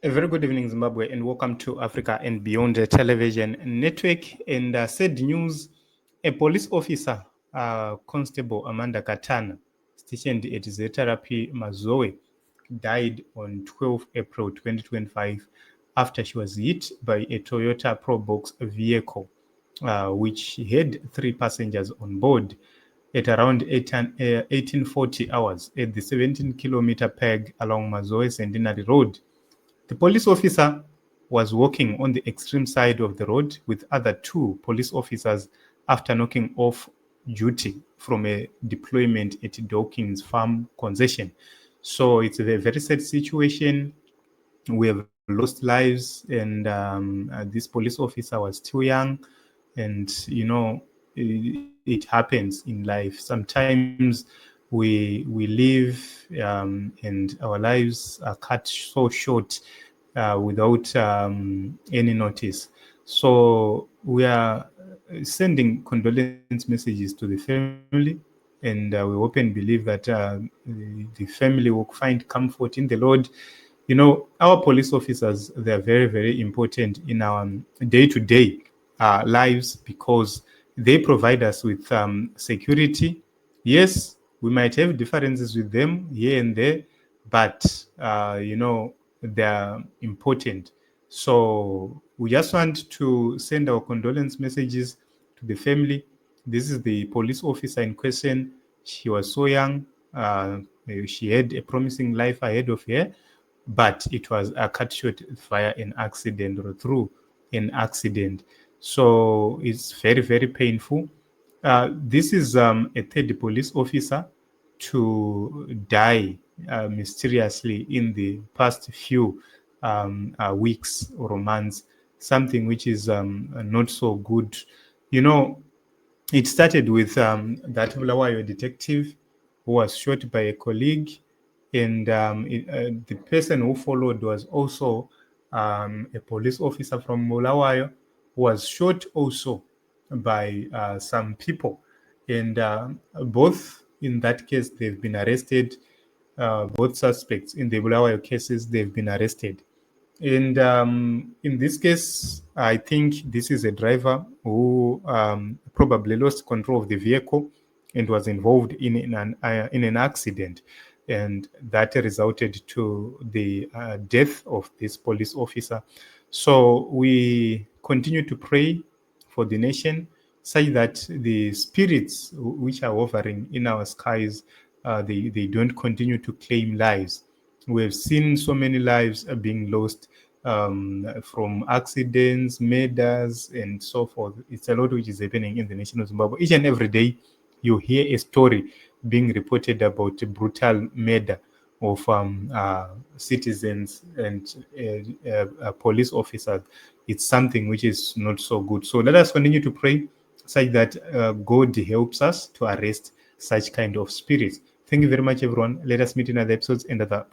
A very good evening, Zimbabwe, and welcome to Africa and Beyond Television Network. And sad news, a police officer, Constable Amanda Katanha, stationed at ZRP Mazowe, died on 12 April 2025 after she was hit by a Toyota Probox vehicle, which had 3 passengers on board at around 1840 hours at the 17-kilometre peg along Mazowe-Centenary Road. The police officer was walking on the extreme side of the road with other 2 police officers after knocking off duty from a deployment at Dowkins Farm Concession. So it's a very sad situation. We have lost lives, and this police officer was too young. And, it happens in life. Sometimes we live and our lives are cut so short without any notice. So we are sending condolence messages to the family, and we hope and believe that the family will find comfort in the Lord. Our police officers, they are very, very important in our day-to-day lives, because they provide us with security. Yes, we might have differences with them here and there, but they are important. So we just want to send our condolence messages to the family. This is the police officer in question. She was so young. She had a promising life ahead of her, but it was cut short via an accident or through an accident. So it's very, very painful. This is a third police officer to die mysteriously in the past few weeks or months, something which is not so good. It started with that Bulawayo detective who was shot by a colleague, and the person who followed was also a police officer from Bulawayo who was shot also by some people. And both in that case, they've been arrested. Both suspects in the Bulawayo cases, they've been arrested. And in this case, I think this is a driver who probably lost control of the vehicle and was involved in an accident, and that resulted to the death of this police officer. So we continue to pray for the nation, such that the spirits which are hovering in our skies, they don't continue to claim lives. We have seen so many lives being lost from accidents, murders, and so forth. It's a lot which is happening in the nation of Zimbabwe. Each and every day, you hear a story being reported about a brutal murder of citizens and police officers. It's something which is not so good. So let us continue to pray such that God helps us to arrest such kind of spirits. Thank you very much, everyone. Let us meet in other episodes and other